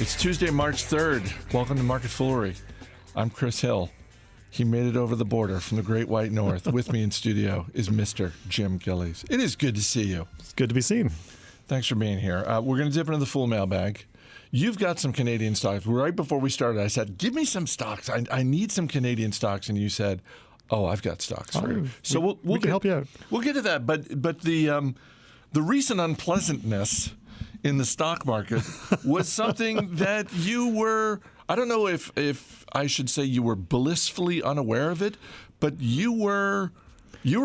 It's Tuesday, March 3rd. Welcome to Market Foolery. I'm Chris Hill. He made it over the border from the Great White North. With me in studio is Mr. Jim Gillies. It is good to see you. It's good to be seen. Thanks for being here. We're going to dip into the Fool mailbag. You've got some Canadian stocks. Right before we started, I said, give me some stocks. I need some Canadian stocks. And you said, oh, I've got stocks for you. So we can help you out. We'll get to that. But the recent unpleasantness in the stock market was something that you were, I don't know if I should say you were blissfully unaware of it, but you were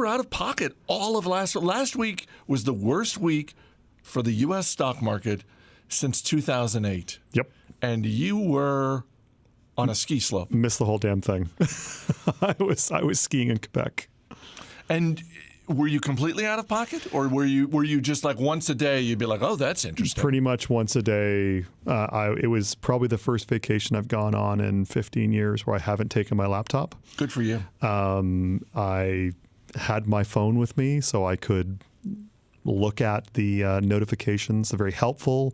out of pocket all of last week was the worst week for the U.S. stock market since 2008. Yep. And you were on a ski slope. Missed the whole damn thing. I was skiing in Quebec. And were you completely out of pocket, or were you just like once a day you'd be like, oh, that's interesting? Pretty much once a day. It was probably the first vacation I've gone on in 15 years where I haven't taken my laptop. Good for you. I had my phone with me so I could look at the notifications, the very helpful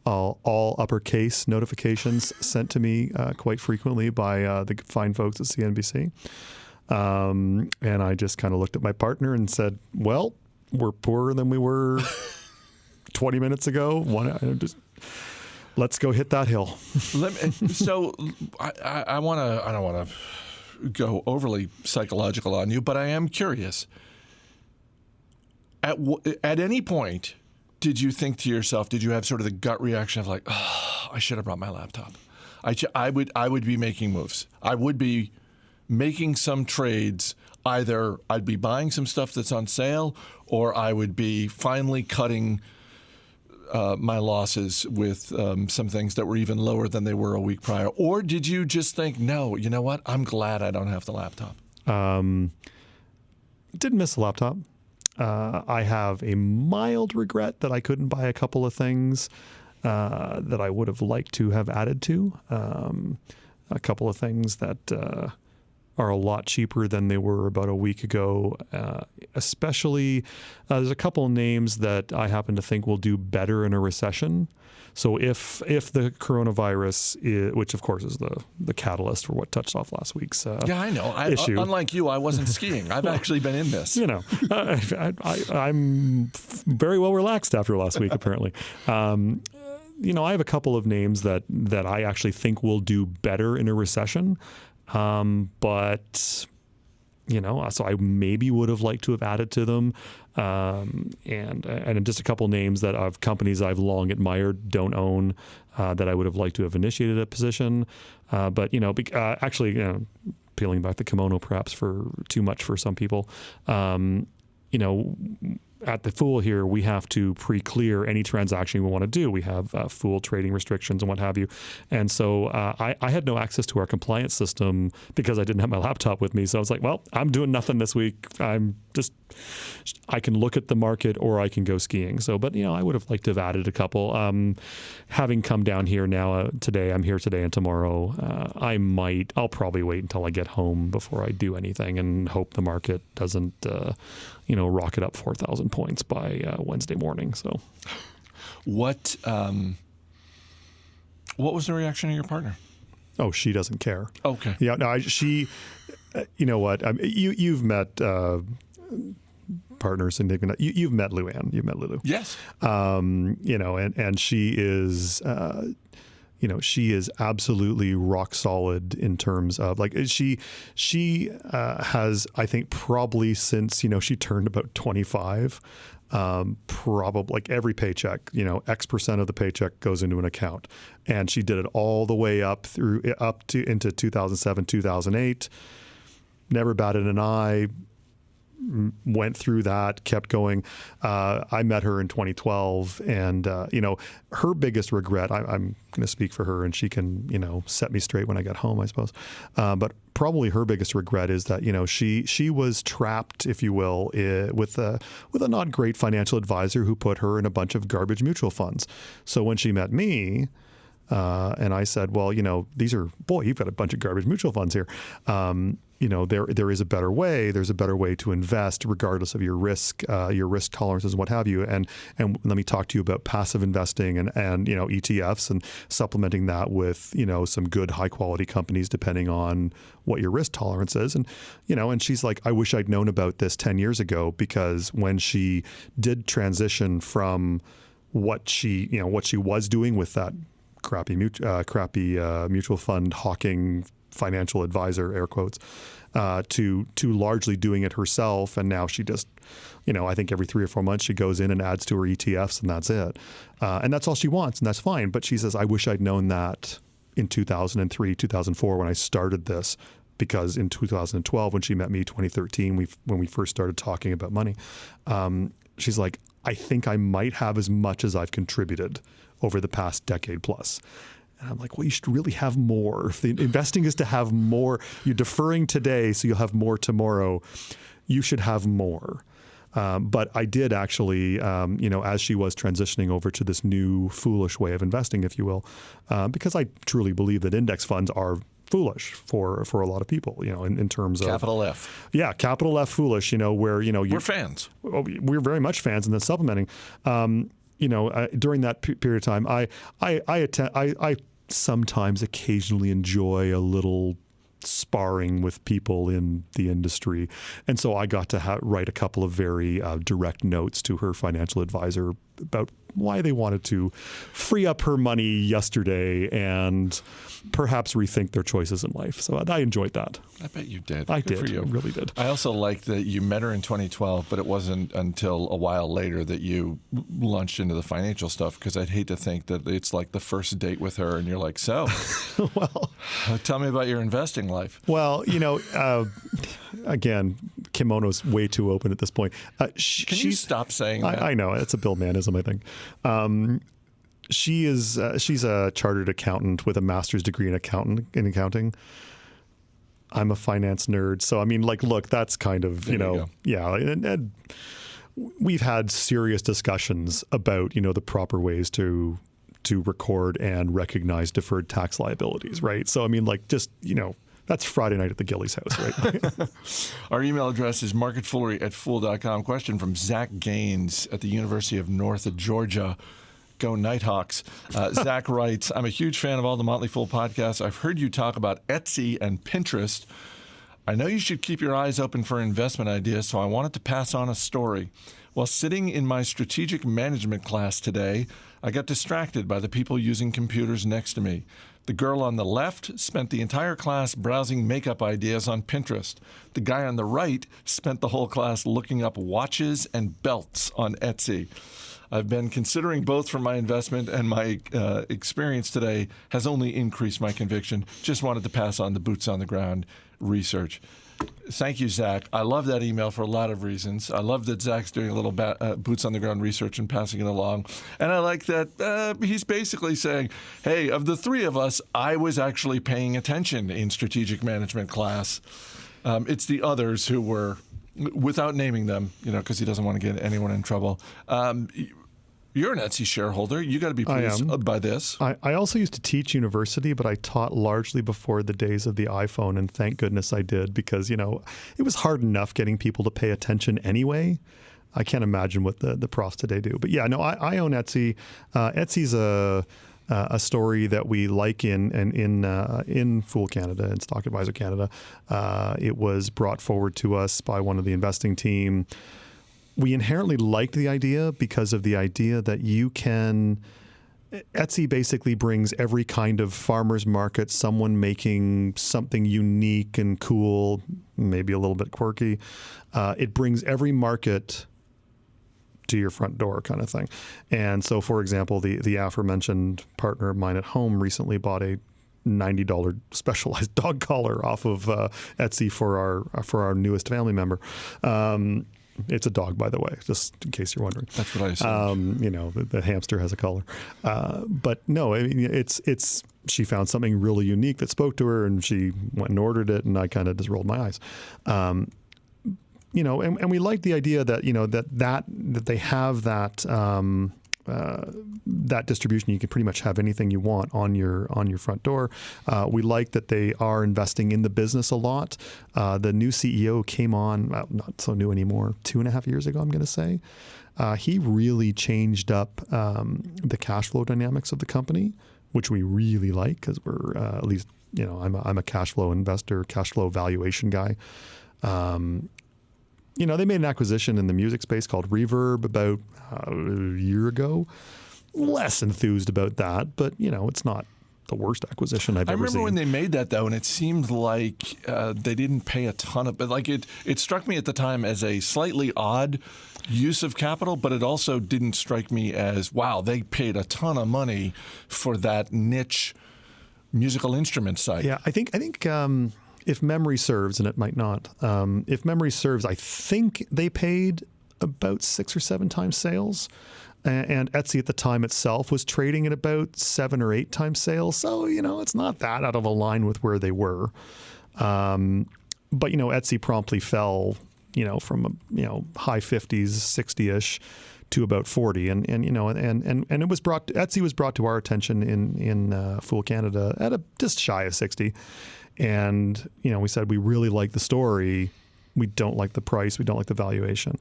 all uppercase notifications sent to me quite frequently by the fine folks at CNBC. And I just kind of looked at my partner and said, well, we're poorer than we were 20 minutes ago. Let's go hit that hill. So I don't want to go overly psychological on you, but I am curious. At any point, did you think to yourself, did you have sort of the gut reaction of like, oh, I should have brought my laptop? I would be making moves. I would be making some trades. Either I'd be buying some stuff that's on sale, or I would be finally cutting my losses with some things that were even lower than they were a week prior. Or did you just think, no, you know what? I'm glad I don't have the laptop. Didn't miss the laptop. I have a mild regret that I couldn't buy a couple of things that I would have liked to have added to. A couple of things that are a lot cheaper than they were about a week ago. Especially, there's a couple of names that I happen to think will do better in a recession. So if the coronavirus, which of course is the catalyst for what touched off last week's I know. issue. Unlike you, I wasn't skiing. I've actually been in this. You know, I'm very well relaxed after last week, apparently. I have a couple of names that I actually think will do better in a recession. But, so I maybe would have liked to have added to them. And just a couple names that of companies I've long admired, don't own, that I would have liked to have initiated a position. But peeling back the kimono perhaps for too much for some people. At the Fool here, we have to pre-clear any transaction we want to do. We have Fool trading restrictions and what have you. And so I had no access to our compliance system because I didn't have my laptop with me. So I was like, well, I'm doing nothing this week. I can look at the market or I can go skiing. So, but, I would have liked to have added a couple. Having come down here now today, I'm here today and tomorrow. I'll probably wait until I get home before I do anything and hope the market doesn't, rocket up 4,000 points by Wednesday morning. So, what was the reaction of your partner? Oh, she doesn't care. Okay. Yeah. No. She. You know what? You've met partners in you've met Luann. You've met Lulu. Yes. And she is. She is absolutely rock solid in terms of she has, I think, probably since, she turned about 25, probably every paycheck, X% of the paycheck goes into an account. And she did it all the way into 2007, 2008, never batted an eye. Went through that, kept going. I met her in 2012, and her biggest regret. I'm going to speak for her, and she can set me straight when I get home, I suppose. But probably her biggest regret is that she was trapped, if you will, with a not great financial advisor who put her in a bunch of garbage mutual funds. So when she met me, And I said, well, you've got a bunch of garbage mutual funds here. There is a better way. There's a better way to invest regardless of your risk tolerances and what have you. And let me talk to you about passive investing and ETFs and supplementing that with, some good high quality companies depending on what your risk tolerance is. And, and she's like, I wish I'd known about this 10 years ago, because when she did transition from what she was doing with that crappy mutual fund hawking financial advisor, air quotes, to largely doing it herself. And now she just, I think every 3 or 4 months she goes in and adds to her ETFs, and that's it. And that's all she wants, and that's fine. But she says, I wish I'd known that in 2003, 2004 when I started this, because in 2012 when she met me, 2013, when we first started talking about money, she's like, I think I might have as much as I've contributed over the past decade plus. And I'm like, well, you should really have more. If the investing is to have more, you're deferring today so you'll have more tomorrow, you should have more. But I did actually, as she was transitioning over to this new foolish way of investing, if you will, because I truly believe that index funds are foolish for a lot of people, in terms of capital F. Yeah, capital F foolish, where, we're fans. We're very much fans, and then supplementing. During that period of time, I sometimes occasionally enjoy a little sparring with people in the industry. And so I got to write a couple of very direct notes to her financial advisor about why they wanted to free up her money yesterday and perhaps rethink their choices in life. So I enjoyed that. I bet you did. I Good did. for you. I really did. I also like that you met her in 2012, but it wasn't until a while later that you launched into the financial stuff, because I'd hate to think that it's like the first date with her and you're like, so, well, tell me about your investing life. Well, again, kimono's way too open at this point. Can you stop saying that? I know. It's a Bill Mannism, I think. She's a chartered accountant with a master's degree in accounting. I'm a finance nerd. So, look, that's kind of, yeah. And we've had serious discussions about, the proper ways to record and recognize deferred tax liabilities, right? So, that's Friday night at the Gillies house, right? Our email address is marketfoolery@fool.com. Question from Zach Gaines at the University of North Georgia. Go Nighthawks. Zach writes, I'm a huge fan of all the Motley Fool podcasts. I've heard you talk about Etsy and Pinterest. I know you should keep your eyes open for investment ideas, so I wanted to pass on a story. While sitting in my strategic management class today, I got distracted by the people using computers next to me. The girl on the left spent the entire class browsing makeup ideas on Pinterest. The guy on the right spent the whole class looking up watches and belts on Etsy. I've been considering both for my investment, and my experience today has only increased my conviction. Just wanted to pass on the boots on the ground research. Thank you, Zach. I love that email for a lot of reasons. I love that Zach's doing a little boots on the ground research and passing it along. And I like that he's basically saying, hey, of the three of us, I was actually paying attention in strategic management class. It's the others who were, without naming them, because he doesn't want to get anyone in trouble. You're an Etsy shareholder. You got to be pleased by this. I also used to teach university, but I taught largely before the days of the iPhone, and thank goodness I did, because it was hard enough getting people to pay attention anyway. I can't imagine what the profs today do. But yeah, no, I own Etsy. Etsy's a story that we like in Fool Canada and Stock Advisor Canada. It was brought forward to us by one of the investing team. We inherently liked the idea because of the idea that Etsy basically brings every kind of farmer's market, someone making something unique and cool, maybe a little bit quirky. It brings every market to your front door kind of thing. And so, for example, the aforementioned partner of mine at home recently bought a $90 specialized dog collar off of Etsy for our newest family member. It's a dog, by the way, just in case you're wondering. That's what I assumed. The hamster has a collar. But no, it's she found something really unique that spoke to her, and she went and ordered it, and I kind of just rolled my eyes. And we like the idea that that they have that that distribution, you can pretty much have anything you want on your front door. We like that they are investing in the business a lot. The new CEO came on, not so new anymore, 2.5 years ago, I'm going to say. He really changed up the cash flow dynamics of the company, which we really like because we're at least, I'm a cash flow investor, cash flow valuation guy. They made an acquisition in the music space called Reverb about a year ago. Less enthused about that, but it's not the worst acquisition I've ever seen. I remember when they made that though, and it seemed like they didn't pay a ton of, but like it struck me at the time as a slightly odd use of capital, but it also didn't strike me as, wow, they paid a ton of money for that niche musical instrument site. Yeah, I think if memory serves, and it might not, if memory serves, I think they paid about 6 or 7 times sales. And Etsy at the time itself was trading at about 7 or 8 times sales. So, it's not that out of a line with where they were. But, Etsy promptly fell, from, high 50s, 60-ish to about 40. And it was Etsy was brought to our attention in Fool Canada at just shy of 60. And, we said, we really like the story. We don't like the price. We don't like the valuation.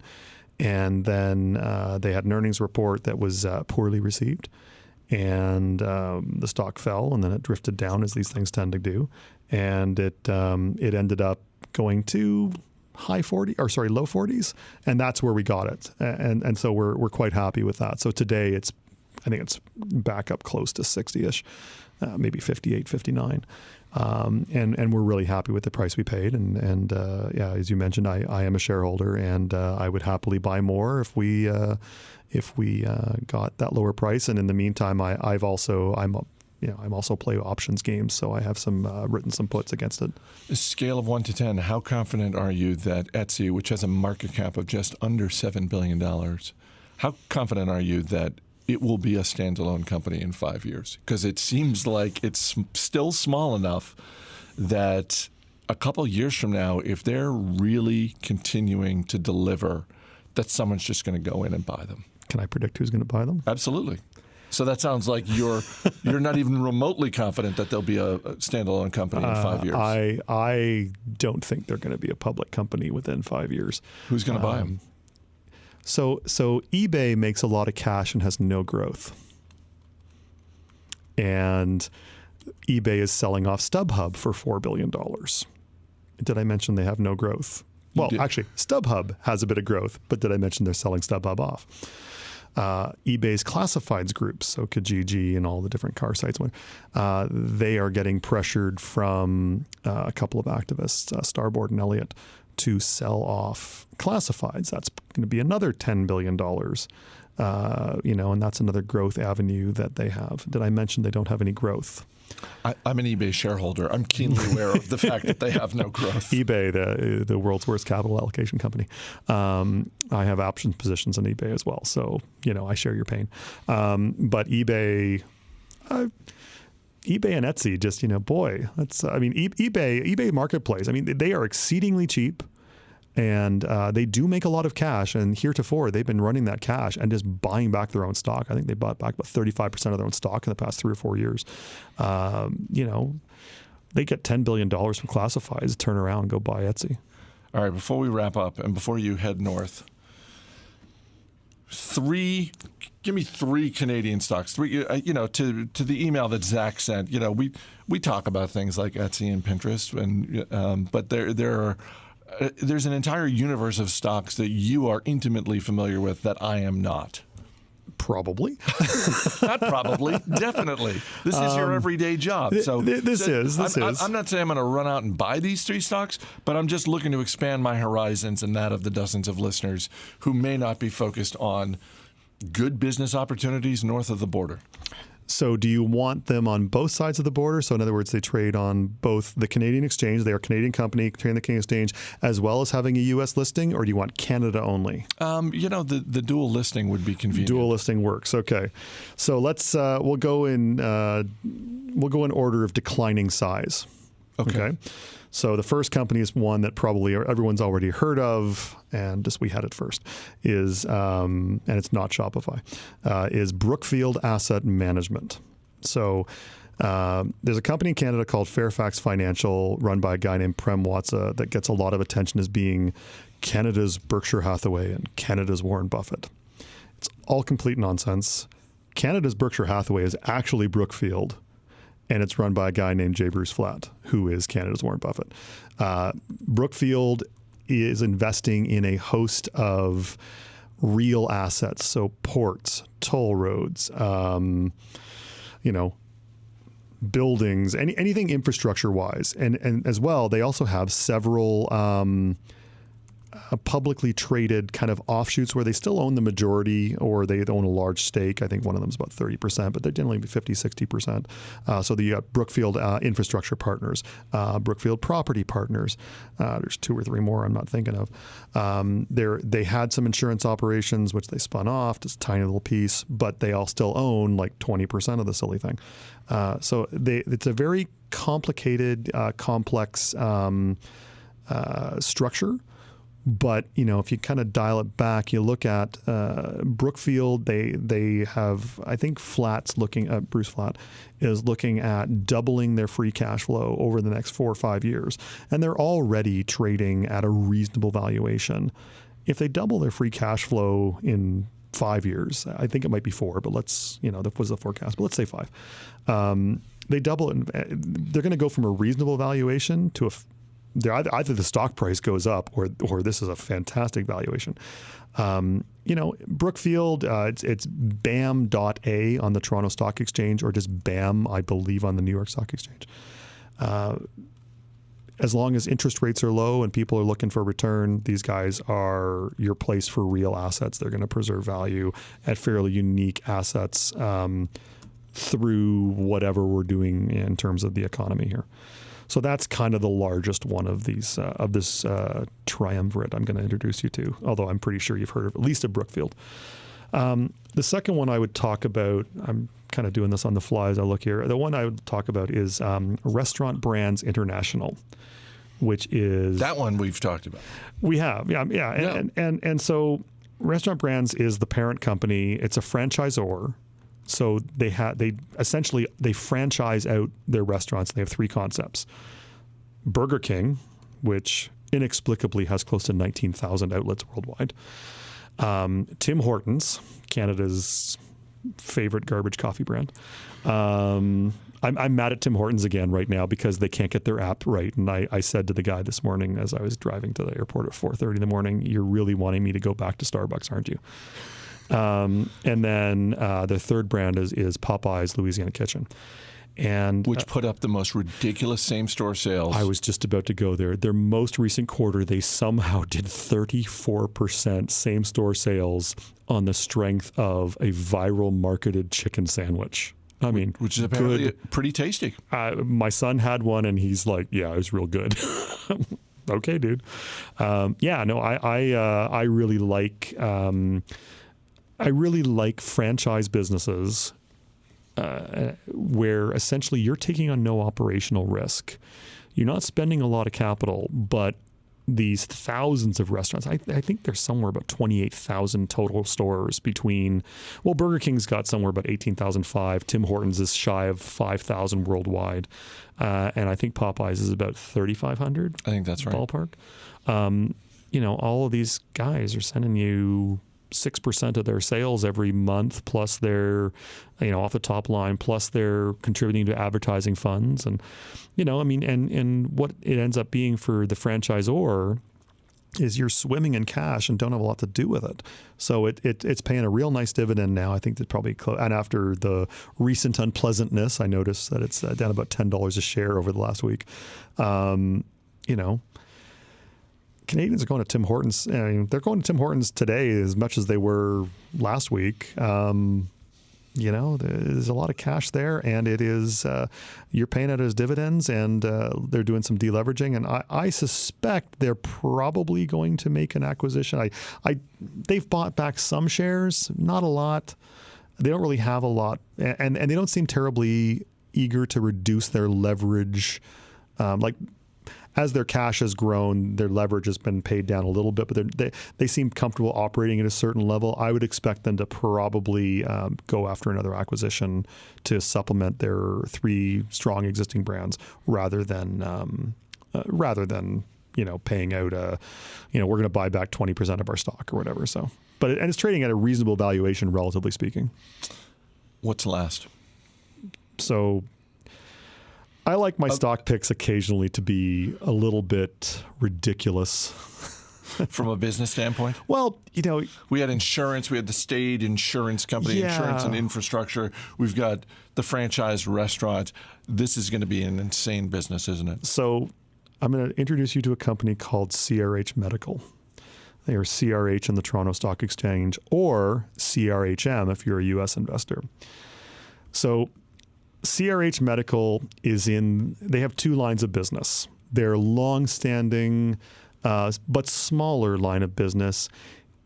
And then they had an earnings report that was poorly received. And the stock fell, and then it drifted down, as these things tend to do. And it ended up going to low 40s. And that's where we got it. And so we're quite happy with that. So today I think it's back up close to 60-ish, maybe 58, 59. And we're really happy with the price we paid. And as you mentioned, I am a shareholder, and I would happily buy more if we got that lower price. And in the meantime, I'm also play options games, so I have written some puts against it. A scale of 1 to 10, how confident are you that Etsy, which has a market cap of just under $7 billion, how confident are you that it will be a standalone company in 5 years? Because it seems like it's still small enough that a couple years from now, if they're really continuing to deliver, that someone's just going to go in and buy them. Can I predict who's going to buy them? Absolutely. So that sounds like you're not even remotely confident that there'll be a standalone company in 5 years. I don't think they're going to be a public company within 5 years. Who's going to buy them? So eBay makes a lot of cash and has no growth. And eBay is selling off StubHub for $4 billion. Did I mention they have no growth? Well, actually, StubHub has a bit of growth, but did I mention they're selling StubHub off? eBay's classifieds groups, so Kijiji and all the different car sites, they are getting pressured from a couple of activists, Starboard and Elliott, to sell off classifieds. That's going to be another $10 billion, and that's another growth avenue that they have. Did I mention they don't have any growth? I'm an eBay shareholder. I'm keenly aware of the fact that they have no growth. eBay, the world's worst capital allocation company. I have options positions in eBay as well, so I share your pain. But eBay and Etsy, just that's eBay Marketplace. I mean, they are exceedingly cheap. And they do make a lot of cash, and heretofore they've been running that cash and just buying back their own stock. I think they bought back about 35% of their own stock in the past 3 or 4 years. They get $10 billion from classifieds, turn around and go buy Etsy. All right, before we wrap up and before you head north, give me 3 Canadian stocks. 3, to the email that Zach sent. We talk about things like Etsy and Pinterest, and but there's an entire universe of stocks that you are intimately familiar with that I am not. Probably. Not probably. Definitely. This is your everyday job. So this is. I'm not saying I'm going to run out and buy these 3 stocks, but I'm just looking to expand my horizons and that of the dozens of listeners who may not be focused on good business opportunities north of the border. So do you want them on both sides of the border? So in other words, they trade on both the Canadian exchange, they are a Canadian company, trading the Canadian exchange, as well as having a U.S. listing, or do you want Canada only? The dual listing would be convenient. Dual listing works. Okay. So let's we'll go in order of declining size. Okay. So the first company is one that probably everyone's already heard of, and just we had it first, is, and it's not Shopify, is Brookfield Asset Management. So there's a company in Canada called Fairfax Financial, run by a guy named Prem Watsa, that gets a lot of attention as being Canada's Berkshire Hathaway and Canada's Warren Buffett. It's all complete nonsense. Canada's Berkshire Hathaway is actually Brookfield, and it's run by a guy named J. Bruce Flatt, who is Canada's Warren Buffett. Brookfield is investing in a host of real assets, so ports, toll roads, buildings, anything infrastructure-wise. And as well, they also have several publicly traded kind of offshoots where they still own the majority, or they own a large stake. I think one of them is about 30%, but they're generally 50, 60%. So you got Brookfield Infrastructure Partners, Brookfield Property Partners. There's 2 or 3 more I'm not thinking of. They had some insurance operations, which they spun off, just a tiny little piece, but they all still own like 20% of the silly thing. So it's a very complicated, complex structure. But, if you kind of dial it back, you look at Brookfield, they have, I think Bruce Flatt is looking at doubling their free cash flow over the next 4 or 5 years. And they're already trading at a reasonable valuation. If they double their free cash flow in 5 years, I think it might be 4, but that was the forecast, but let's say 5. They double it. They're going to go from a reasonable valuation to either the stock price goes up or this is a fantastic valuation. Brookfield, it's BAM.A on the Toronto Stock Exchange, or just BAM, I believe, on the New York Stock Exchange. As long as interest rates are low and people are looking for a return, these guys are your place for real assets. They're going to preserve value at fairly unique assets through whatever we're doing in terms of the economy here. So that's kind of the largest one of these of this triumvirate I'm going to introduce you to, although I'm pretty sure you've heard of at least of Brookfield. The second one I would talk about, I'm kind of doing this on the fly as I look here. The one I would talk about is Restaurant Brands International, which is... That one we've talked about. We have, yeah. And so Restaurant Brands is the parent company. It's a franchisor. So they essentially franchise out their restaurants. They have 3 concepts. Burger King, which inexplicably has close to 19,000 outlets worldwide. Tim Hortons, Canada's favorite garbage coffee brand. I'm mad at Tim Hortons again right now because they can't get their app right. And I said to the guy this morning as I was driving to the airport at 4:30 in the morning, "You're really wanting me to go back to Starbucks, aren't you?" And then the third brand is Popeye's Louisiana Kitchen. Which put up the most ridiculous same-store sales. I was just about to go there. Their most recent quarter, they somehow did 34% same-store sales on the strength of a viral marketed chicken sandwich. I mean, which is apparently pretty tasty. My son had one, and he's like, "Yeah, it was real good." Okay, dude. I really like. I really like franchise businesses where essentially you're taking on no operational risk. You're not spending a lot of capital, but these thousands of restaurants, I think there's somewhere about 28,000 total stores between, Burger King's got somewhere about 18,005. Tim Hortons is shy of 5,000 worldwide. And I think Popeyes is about 3,500. I think that's right. Ballpark. All of these guys are sending you 6% of their sales every month, plus their, off the top line, plus they're contributing to advertising funds. And, and what it ends up being for the franchisor is you're swimming in cash and don't have a lot to do with it. So it's paying a real nice dividend now. I think that's probably and after the recent unpleasantness, I noticed that it's down about $10 a share over the last week. Canadians are going to Tim Hortons. They're going to Tim Hortons today as much as they were last week. There's a lot of cash there, and it is you're paying it as dividends, and they're doing some deleveraging. And I suspect they're probably going to make an acquisition. They've bought back some shares, not a lot. They don't really have a lot, and they don't seem terribly eager to reduce their leverage. as their cash has grown, their leverage has been paid down a little bit, but they seem comfortable operating at a certain level. I would expect them to probably go after another acquisition to supplement their 3 strong existing brands rather than paying out we're going to buy back 20% of our stock or whatever. So, and it's trading at a reasonable valuation, relatively speaking. What's last? So I like my stock picks occasionally to be a little bit ridiculous. From a business standpoint? Well, we had insurance. We had the state insurance company, insurance and infrastructure. We've got the franchise restaurant. This is going to be an insane business, isn't it? So I'm going to introduce you to a company called CRH Medical. They are CRH in the Toronto Stock Exchange, or CRHM if you're a U.S. investor. So CRH Medical they have 2 lines of business. Their long-standing but smaller line of business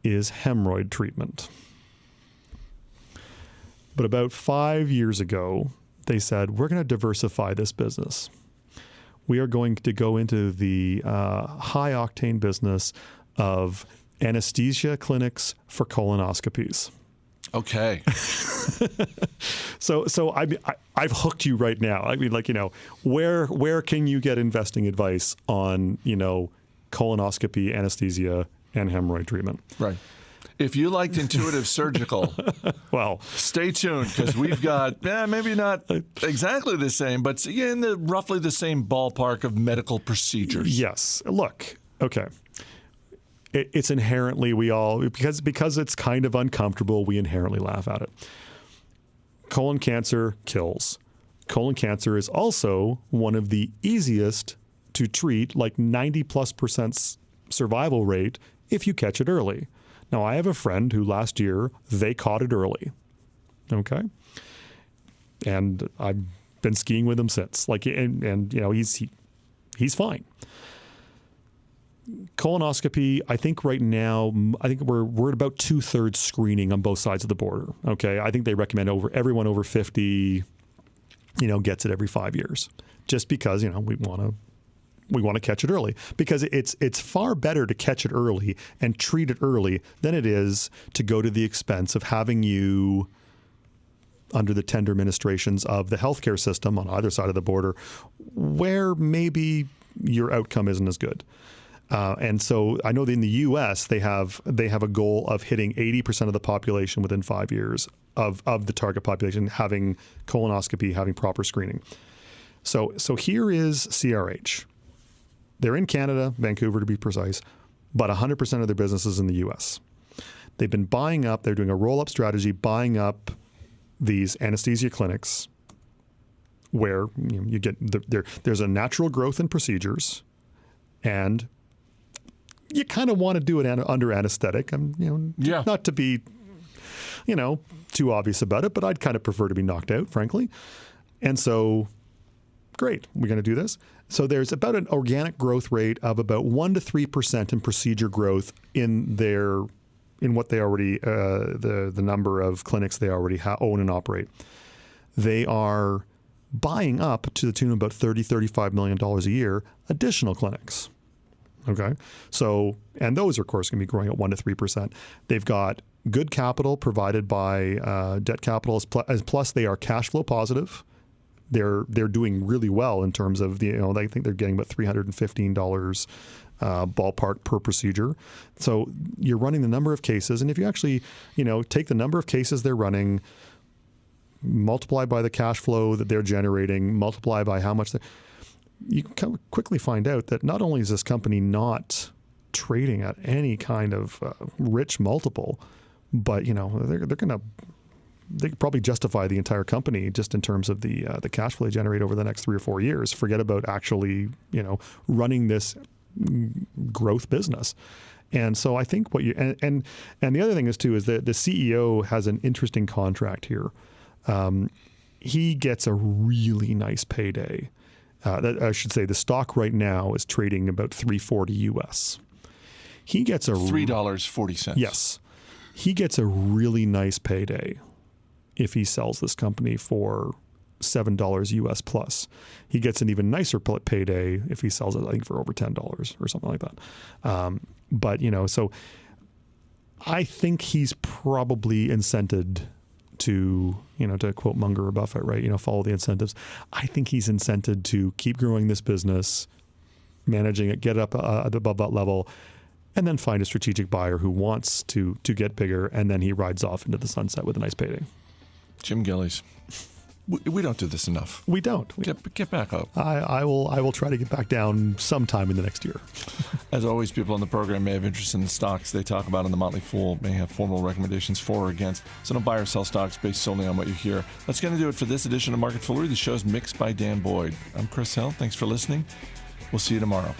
is hemorrhoid treatment. But about 5 years ago, they said, we're going to diversify this business. We are going to go into the high-octane business of anesthesia clinics for colonoscopies. Okay. So I've hooked you right now. I mean, where can you get investing advice on, colonoscopy, anesthesia, and hemorrhoid treatment? Right. If you liked Intuitive Surgical, well, stay tuned, because we've got maybe not exactly the same, but in roughly the same ballpark of medical procedures. Yes. Look, okay. It's inherently, because it's kind of uncomfortable, we inherently laugh at it. Colon cancer kills. Colon cancer is also one of the easiest to treat, like 90+% survival rate if you catch it early. Now, I have a friend who last year, they caught it early. Okay? And I've been skiing with him since. He's fine. Colonoscopy, I think right now, we're at about 2/3 screening on both sides of the border. Okay, I think they recommend everyone over 50, gets it every 5 years, just because we want to catch it early, because it's far better to catch it early and treat it early than it is to go to the expense of having you under the tender administrations of the healthcare system on either side of the border, where maybe your outcome isn't as good. And so I know that in the U.S. they have a goal of hitting 80% of the population within 5 years of the target population having colonoscopy, having proper screening. So here is CRH. They're in Canada, Vancouver to be precise, but 100% of their business is in the U.S. They've been buying up. They're doing a roll-up strategy, buying up these anesthesia clinics where you get there's a natural growth in procedures, and you kind of want to do it under anesthetic. Not to be, too obvious about it, but I'd kind of prefer to be knocked out, frankly. And so, great, we're going to do this. So there's about an organic growth rate of about 1 to 3% in procedure growth in what they already, the number of clinics they already own and operate. They are buying up to the tune of about $30-35 million a year additional clinics. Okay. So, and those are, of course, going to be growing at 1 to 3%. They've got good capital provided by debt capital, plus they are cash flow positive. They're doing really well in terms of I think they're getting about $315 ballpark per procedure. So you're running the number of cases, and if you actually take the number of cases they're running, multiply by the cash flow that they're generating, multiply by how much you can quickly find out that not only is this company not trading at any kind of rich multiple, but they could probably justify the entire company just in terms of the cash flow they generate over the next 3 or 4 years. Forget about actually running this growth business. And so I think and the other thing is too is that the CEO has an interesting contract here. He gets a really nice payday. I should say the stock right now is trading about $3.40 US. He gets a $3.40. Yes. He gets a really nice payday if he sells this company for $7 US plus. He gets an even nicer payday if he sells it, I think, for over $10 or something like that. But, so I think he's probably incented to, to quote Munger or Buffett, right? Follow the incentives. I think he's incented to keep growing this business, managing it, get up above that level, and then find a strategic buyer who wants to get bigger, and then he rides off into the sunset with a nice payday. Jim Gillies. We don't do this enough. We don't. Get back up. I will try to get back down sometime in the next year. As always, people on the program may have interest in the stocks they talk about in the Motley Fool, may have formal recommendations for or against. So don't buy or sell stocks based solely on what you hear. That's going to do it for this edition of Market Foolery. The show's mixed by Dan Boyd. I'm Chris Hill. Thanks for listening. We'll see you tomorrow.